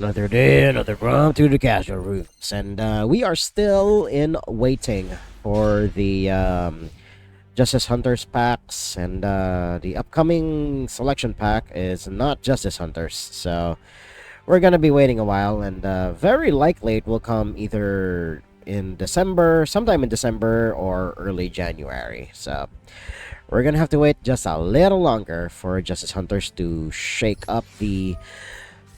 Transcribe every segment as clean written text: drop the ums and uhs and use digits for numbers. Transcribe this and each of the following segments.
Another day, another romp to the casual rooms, and we are still in waiting for the Justice Hunters packs, and the upcoming selection pack is not Justice Hunters, so we're gonna be waiting a while, and very likely it will come either in December, sometime in December or early January. So we're gonna have to wait just a little longer for Justice Hunters to shake up the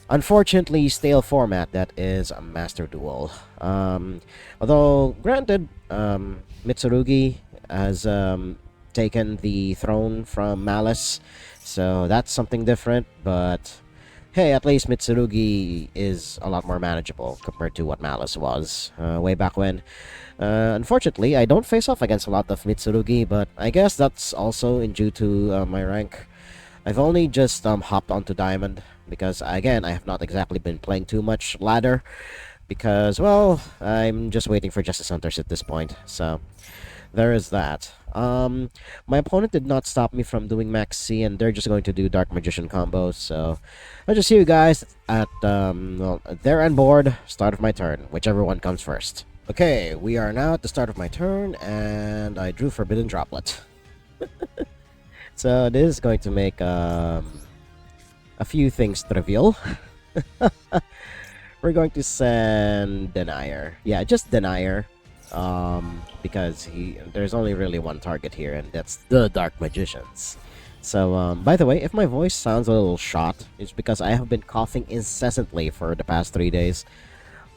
unfortunately stale format that is a Master Duel. Although, granted, Mitsurugi has taken the throne from Malice, so that's something different, but hey, at least Mitsurugi is a lot more manageable compared to what Malice was way back when. Unfortunately, I don't face off against a lot of Mitsurugi, but I guess that's also in due to my rank. I've only just hopped onto Diamond because, again, I have not exactly been playing too much ladder because, well, I'm just waiting for Justice Hunters at this point. So there is that. My opponent did not stop me from doing Max C, and they're just going to do Dark Magician combos. So I'll just see you guys at well, their end board, start of my turn, whichever one comes first. Okay, we are now at the start of my turn, and I drew Forbidden Droplet. So this is going to make a few things trivial. We're going to send Denier. Yeah, just Denier. Because there's only really one target here, and that's the Dark Magicians. So, by the way, if my voice sounds a little shot, it's because I have been coughing incessantly for the past 3 days.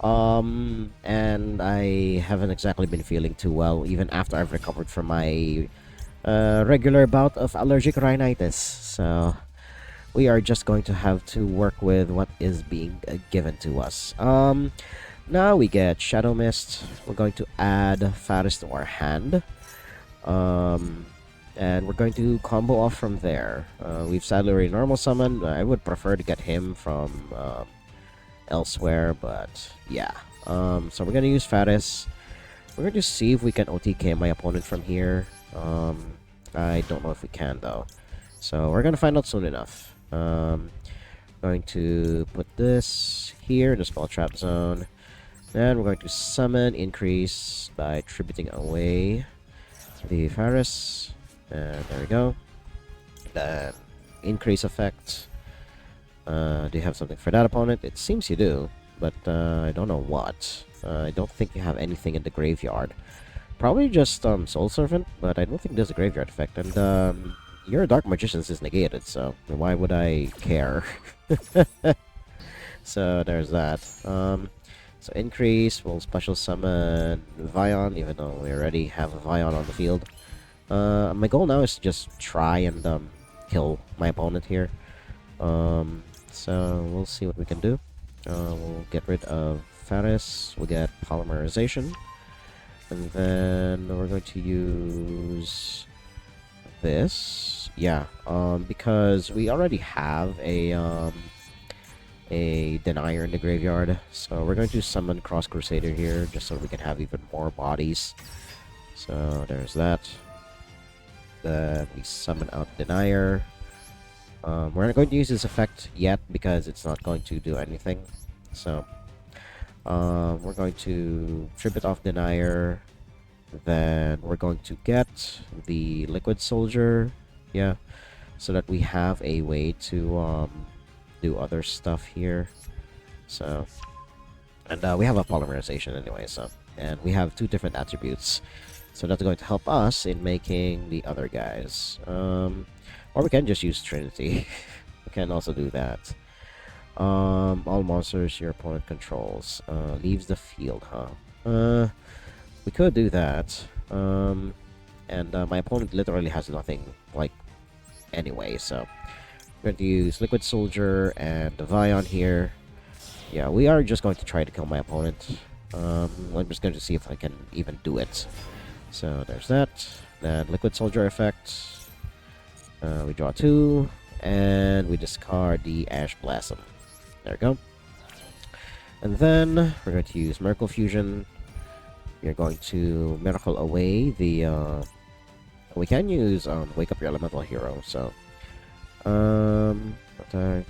And I haven't exactly been feeling too well, even after I've recovered from my regular bout of allergic rhinitis. So we are just going to have to work with what is being given to us. Now we get Shadow Mist. We're going to add Faris to our hand. And we're going to combo off from there. We've sadly already normal summoned. I would prefer to get him from elsewhere, but yeah. So we're going to use Faris. We're going to see if we can OTK my opponent from here. I don't know if we can, though. So we're going to find out soon enough. Going to put this here in the spell trap zone. Then we're going to summon increase by tributing away the Faris. And there we go. Then increase effect. Do you have something for that opponent? It seems you do, but I don't know what. I don't think you have anything in the graveyard. Probably just Soul Servant, but I don't think there's a graveyard effect. And your Dark Magicians is negated, so why would I care? So there's that. So increase, we'll special summon Vion, even though we already have a Vion on the field. My goal now is to just try and kill my opponent here. So we'll see what we can do. We'll get rid of Faris, we'll get Polymerization. And then we're going to use this. Yeah, because we already have a Denier in the graveyard. So we're going to summon Cross Crusader here, just so we can have even more bodies. So there's that. Then we summon out Denier. We're not going to use this effect yet, because it's not going to do anything. So we're going to tribute off Denier. Then we're going to get the Liquid Soldier. Yeah, so that we have a way to do other stuff here. So, and we have a Polymerization anyway, so, and we have 2 different attributes. So that's going to help us in making the other guys. Or we can just use Trinity. We can also do that. All monsters your opponent controls leaves the field, huh? We could do that. And my opponent literally has nothing, like, anyway, so we're going to use Liquid Soldier and the Vion here. Yeah, we are just going to try to kill my opponent. I'm just going to see if I can even do it. So there's that. Then Liquid Soldier effect. We draw 2, and we discard the Ash Blossom. There we go. And then we're going to use Miracle Fusion. We're going to Miracle away the we can use Wake Up Your Elemental Hero, so attack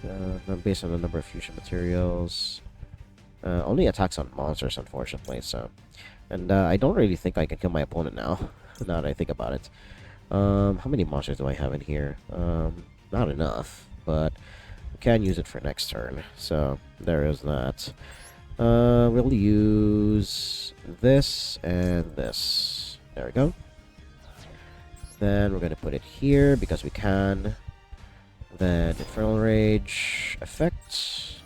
based on the number of fusion materials. Only attacks on monsters, unfortunately. So, and I don't really think I can kill my opponent now. Now that I think about it. How many monsters do I have in here? Not enough, but we can use it for next turn. So there is that. We'll use this and this. There we go. Then we're gonna put it here because we can. Then Infernal Rage effect.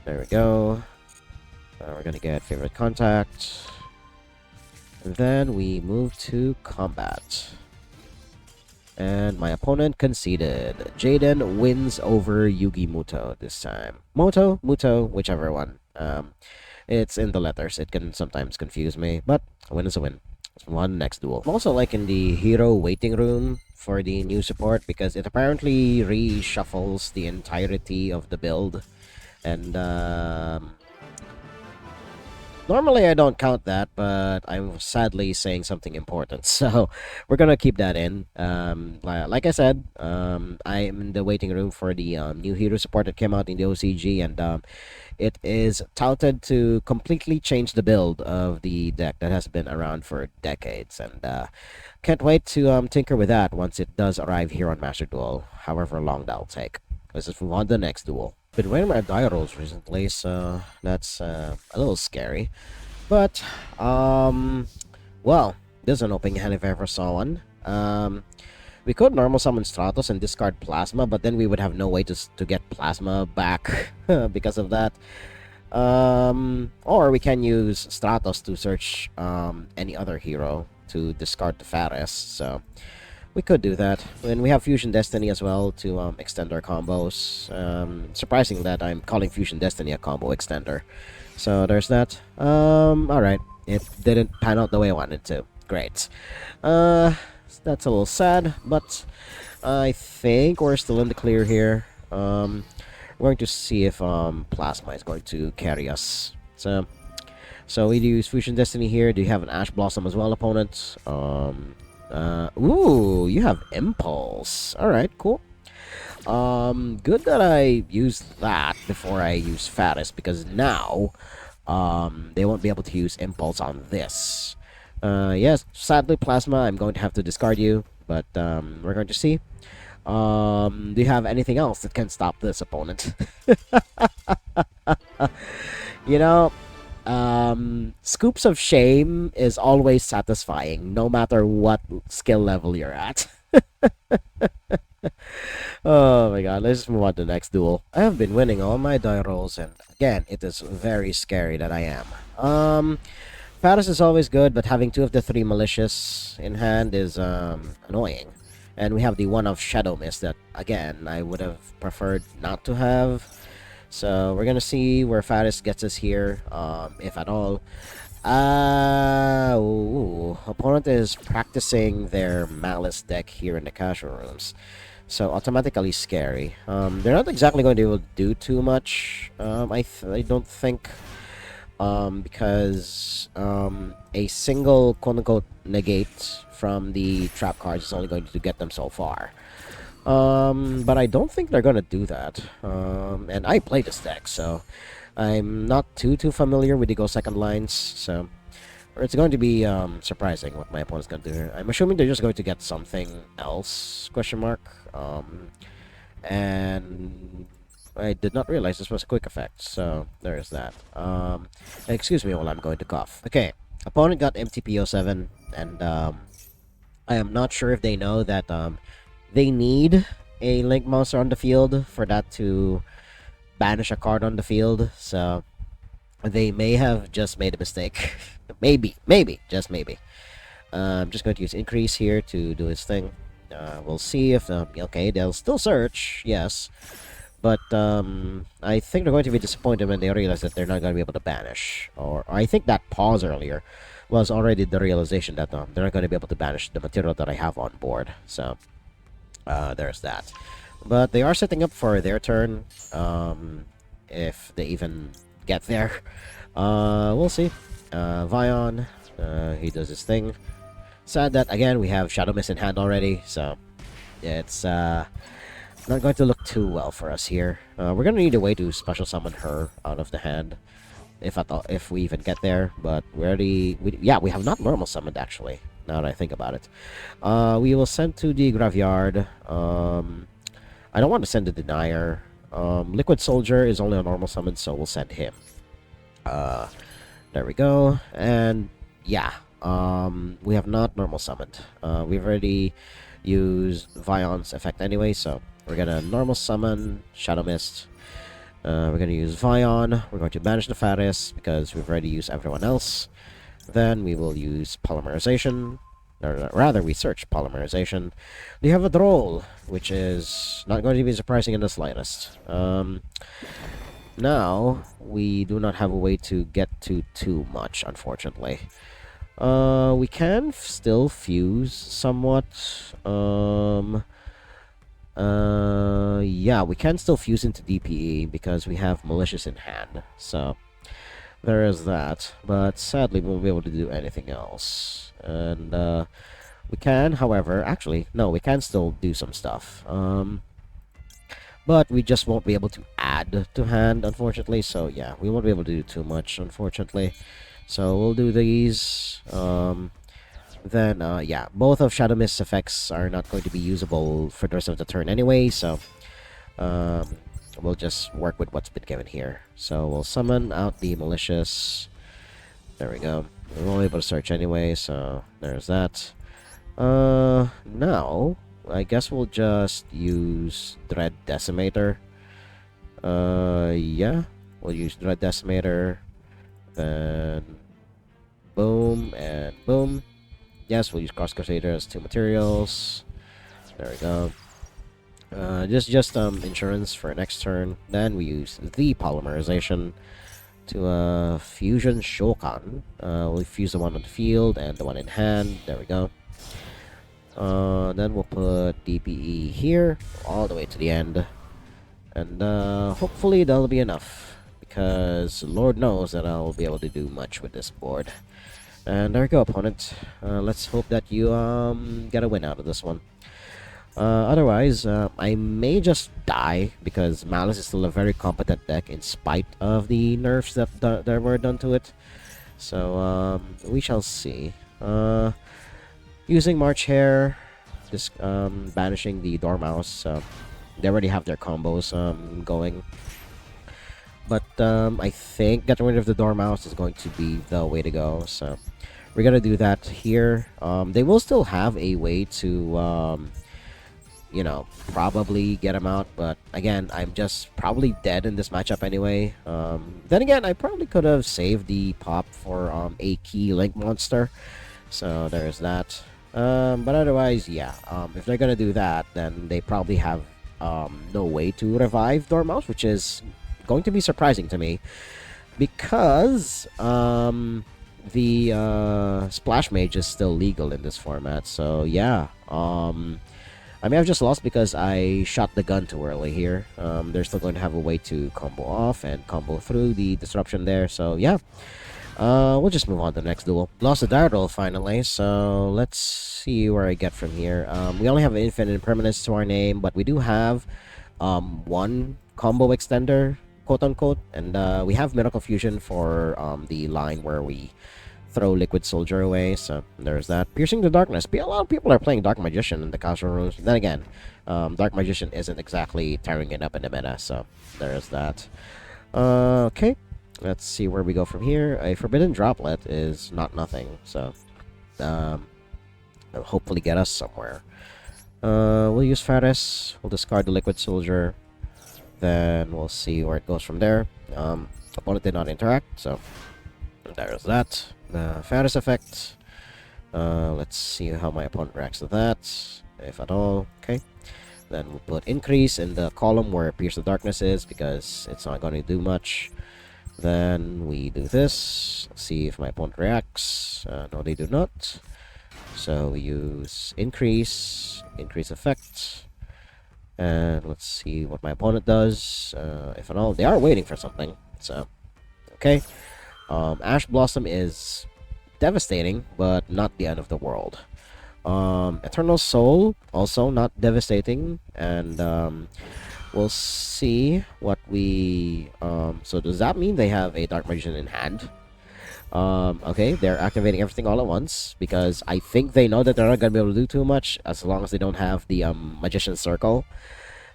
There we go. We're gonna get Favorite Contact. And then we move to combat. And my opponent conceded. Jaden wins over YuGiOh this time. Muto, whichever one. It's in the letters. It can sometimes confuse me, but a win is a win. Let's move on next duel. I'm also liking the hero waiting room for the new support because it apparently reshuffles the entirety of the build. And normally I don't count that, but I'm sadly saying something important, so we're gonna keep that in. Like I said, I'm in the waiting room for the new hero support that came out in the OCG, and it is touted to completely change the build of the deck that has been around for decades, and can't wait to tinker with that once it does arrive here on Master Duel, however long that'll take. Let's just move on to the next duel. Been wearing my die rolls recently, so that's a little scary. But, well, this is an opening hand if I ever saw one. We could normal summon Stratos and discard Plasma, but then we would have no way to get Plasma back because of that. Or we can use Stratos to search any other hero to discard the Faris, so we could do that. And we have Fusion Destiny as well to extend our combos. Surprising that I'm calling Fusion Destiny a combo extender. So there's that. Alright. It didn't pan out the way I wanted to. Great. That's a little sad, but I think we're still in the clear here. We're going to see if Plasma is going to carry us. So we use Fusion Destiny here. Do you have an Ash Blossom as well, opponent? Ooh, you have Impulse. Alright, cool. Good that I used that before I use Faris, because now, they won't be able to use Impulse on this. Yes, sadly, Plasma, I'm going to have to discard you, but, we're going to see. Do you have anything else that can stop this opponent? You know, scoops of shame is always satisfying, no matter what skill level you're at. Oh my god, let's move on to the next duel. I have been winning all my die rolls, and again, it is very scary that I am. Paris is always good, but having 2 of the 3 malicious in hand is annoying. And we have the one of Shadow Mist that, again, I would have preferred not to have. So we're gonna see where Faris gets us here, if at all. Opponent is practicing their Malice deck here in the casual rooms. So automatically scary. They're not exactly going to be able to do too much. I don't think, because a single quote-unquote negate from the trap cards is only going to get them so far. But I don't think they're gonna do that. And I play this deck, so I'm not too familiar with the Go Second lines, so it's going to be surprising what my opponent's gonna do here. I'm assuming they're just going to get something else, question mark. And I did not realize this was a quick effect, so there's that. Excuse me while I'm going to cough. Okay, opponent got MTPO7, and I am not sure if they know that they need a Link monster on the field for that to banish a card on the field, so they may have just made a mistake. maybe, just maybe. I'm just going to use Increase here to do his thing. We'll see if, okay, they'll still search, yes, but I think they're going to be disappointed when they realize that they're not going to be able to banish. Or I think that pause earlier was already the realization that they're not going to be able to banish the material that I have on board, so there's that. But they are setting up for their turn, if they even get there. We'll see. Vion, he does his thing. Sad that, again, we have Shadow Mist in hand already, so it's not going to look too well for us here. We're going to need a way to special summon her out of the hand. if at all, if we even get there. But yeah, we have not normal summoned actually. Now that I think about it, we will send to the graveyard. I don't want to send the denier. Liquid Soldier is only a normal summon, so we'll send him. Uh, there we go. And yeah, we have not normal summoned. We've already used Vion's effect anyway, so we're gonna normal summon Shadow Mist. We're gonna use Vion. We're going to banish the Faris because we've already used everyone else. Then we will use Polymerization. Or rather, we search Polymerization. We have a Droll, which is not going to be surprising in the slightest. Now, we do not have a way to get to too much, unfortunately. We can still fuse somewhat. Yeah, we can still fuse into DPE because we have Malicious in hand. So, there is that. But sadly, we won't be able to do anything else. And, we can, however, actually, no, we can still do some stuff. But we just won't be able to add to hand, unfortunately. So, yeah, we won't be able to do too much, unfortunately. So, we'll do these. Then, yeah, both of Shadow Mist's effects are not going to be usable for the rest of the turn anyway, so we'll just work with what's been given here. So, we'll summon out the Malicious. There we go. We won't be able to search anyway, so there's that. Now, I guess we'll just use Dread Decimator. Yeah, we'll use Dread Decimator. Then, boom, and boom. Yes, we'll use Cross Crusader as 2 materials. There we go. Just insurance for next turn. Then we use the Polymerization to Fusion Shokan. We'll fuse the one on the field and the one in hand. There we go. Then we'll put DPE here, all the way to the end. And hopefully that'll be enough. Because Lord knows that I'll be able to do much with this board. And there we go, opponent. Let's hope that you get a win out of this one. Otherwise, I may just die because Malice is still a very competent deck in spite of the nerfs that were done to it. So we shall see. Using March Hare, just banishing the Dormouse. They already have their combos going. But I think getting rid of the Dormouse is going to be the way to go. So we're gonna do that here. They will still have a way to, you know, probably get him out. But again, I'm just probably dead in this matchup anyway. Then again, I probably could have saved the pop for a key Link monster. So there's that. But otherwise, yeah. If they're gonna do that, then they probably have no way to revive Dormouse, which is going to be surprising to me because the Splash Mage is still legal in this format. So yeah, I may have just lost because I shot the gun too early here. They're still going to have a way to combo off and combo through the disruption there. So yeah, we'll just move on to the next duel. Lost the Dire Roll finally, so let's see where I get from here. We only have infinite impermanence to our name, but we do have one combo extender, quote unquote, and we have Miracle Fusion for the line where we throw Liquid Soldier away. So there's that. Piercing the Darkness. A lot of people are playing Dark Magician in the casual rooms. Then again, Dark Magician isn't exactly tearing it up in the meta, so there's that. Okay, let's see where we go from here. A Forbidden Droplet is not nothing, so it'll hopefully get us somewhere. We'll use Faris. We'll discard the Liquid Soldier. Then we'll see where it goes from there. Opponent did not interact, so there's that. Faris effect. Let's see how my opponent reacts to that, if at all. Okay. Then we'll put increase in the column where Pierce the Darkness is because it's not going to do much. Then we do this. Let's see if my opponent reacts. No, they do not. So we use increase effect. And let's see what my opponent does. If at all, they are waiting for something. So, okay. Ash Blossom is devastating, but not the end of the world. Eternal Soul, also not devastating. And we'll see what we. So does that mean they have a Dark Magician in hand? Okay, they're activating everything all at once because I think they know that they're not gonna be able to do too much as long as they don't have the Magician Circle.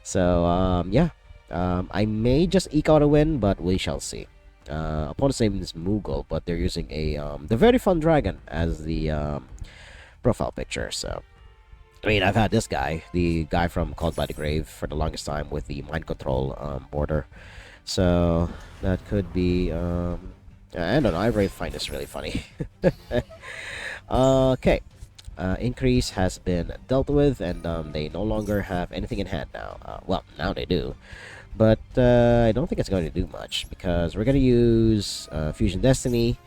So yeah, I may just eke out a win, but we shall see. Opponent's name is Moogle, but they're using a the very fun dragon as the profile picture. So I mean, I've had this guy, the guy from Called by the Grave, for the longest time with the mind control border. So that could be. I don't know. I really find this really funny. Okay. Increase has been dealt with, and they no longer have anything in hand now. Well, now they do. But I don't think it's going to do much because we're going to use Fusion Destiny,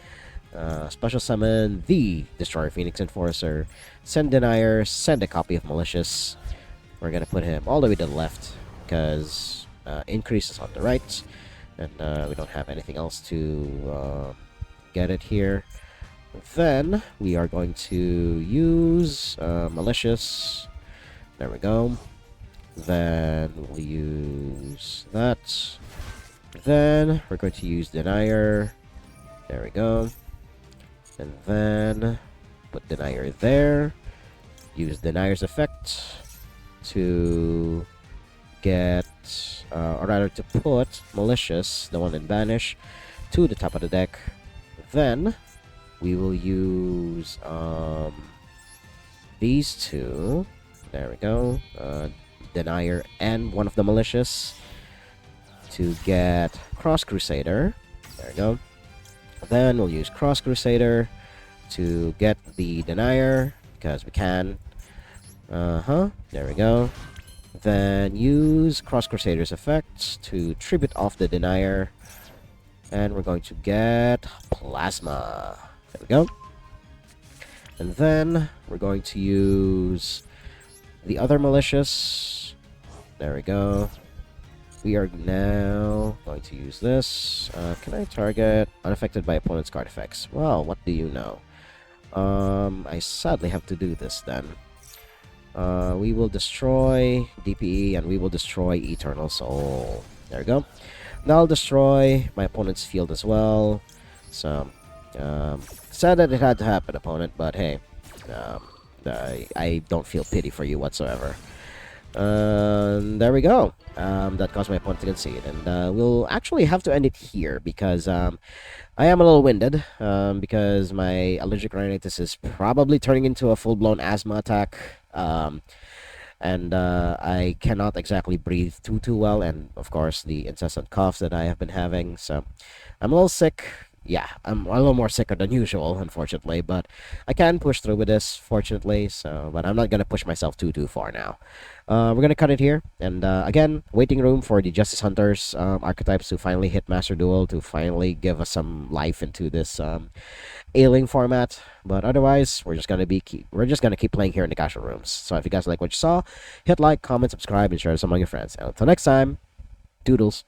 special summon the Destroyer Phoenix Enforcer, send Denier, send a copy of Malicious. We're going to put him all the way to the left because Increase is on the right, and we don't have anything else to get it here. Then we are going to use Malicious. There we go. Then we'll use that. Then we're going to use Denier. There we go. And then put Denier there. Use Denier's effect to get, or rather to put Malicious, the one in Banish, to the top of the deck. Then we will use these two. There we go. Denier and one of the Malicious to get Cross Crusader. There we go. Then we'll use Cross Crusader to get the Denier because we can. There we go. Then use Cross Crusader's effect to tribute off the Denier. And we're going to get Plasma. There we go. And then we're going to use the other Malicious. There we go. We are now going to use this. Can I target unaffected by opponent's card effects? Well, what do you know? I sadly have to do this then. We will destroy DPE and we will destroy Eternal Soul. There we go. Now I'll destroy my opponent's field as well. So, sad that it had to happen, opponent, but hey, I don't feel pity for you whatsoever. There we go. That caused my opponent to concede, and we'll actually have to end it here because I am a little winded because my allergic rhinitis is probably turning into a full-blown asthma attack. And I cannot exactly breathe too well, and of course the incessant coughs that I have been having. So I'm a little sick. Yeah, I'm a little more sicker than usual, unfortunately, but I can push through with this, fortunately. So, but I'm not gonna push myself too far now. We're gonna cut it here, and again, waiting room for the Justice Hunters archetypes to finally hit Master Duel to finally give us some life into this ailing format. But otherwise, we're just gonna keep playing here in the casual rooms. So if you guys like what you saw, hit like, comment, subscribe, and share this among your friends. And until next time, doodles.